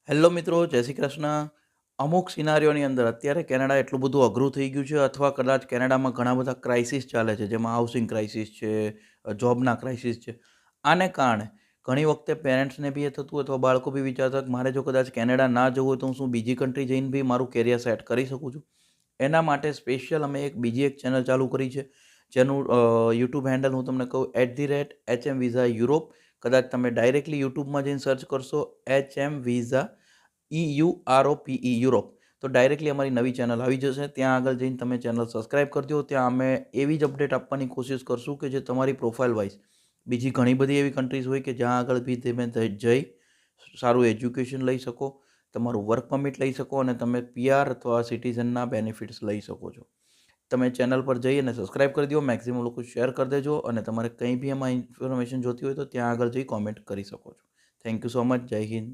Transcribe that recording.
Hello મિત્રો, જય શ્રી કૃષ્ણ. અમુક સિનારીઓની અંદર અત્યારે કેનેડા એટલું બધું અઘરું થઈ ગયું છે અથવા કદાચ કેનેડામાં ઘણા બધા ક્રાઇસિસ ચાલે છે, જેમાં હાઉસિંગ ક્રાઇસિસ છે, જોબના ક્રાઇસિસ છે. આને કારણે ઘણી વખતે પેરેન્ટ્સને બી એ થતું અથવા બાળકો બી વિચારતા કે મારે જો કદાચ કેનેડા ના જવું હોય તો હું શું બીજી કન્ટ્રી જઈને બી મારું કેરિયર સેટ કરી શકું છું. એના માટે સ્પેશિયલ અમે બીજી એક ચેનલ ચાલુ કરી છે, જેનું યુટ્યુબ હેન્ડલ હું તમને કહું @HM વિઝા યુરોપ. કદાચ તમે ડાયરેક્ટલી યુટ્યુબમાં જઈને સર્ચ કરશો HM વિઝા EUROPE યુરોપ, તો ડાયરેક્ટલી અમારી નવી ચેનલ આવી જશે. ત્યાં આગળ જઈને તમે ચેનલ સબસ્ક્રાઈબ કરજો. ત્યાં અમે એવી જ અપડેટ આપવાની કોશિશ કરશું કે જે તમારી પ્રોફાઇલ વાઇઝ બીજી ઘણી બધી એવી કન્ટ્રીઝ હોય કે જ્યાં આગળ બી તમે જઈ સારું એજ્યુકેશન લઈ શકો, તમારું વર્ક પરમિટ લઈ શકો અને તમે PR અથવા સિટીઝનના બેનિફિટ્સ લઈ શકો છો. તમે ચેનલ પર જઈ અને સબસ્ક્રાઈબ કરી દો, મેક્સિમમ લોકો શેર કરી દેજો અને તમારે કંઈ બી એમાં ઇન્ફોર્મેશન જોતી હોય તો ત્યાં આગળ જઈ કોમેન્ટ કરી શકો છો. Thank you so much. જય હિન્દ.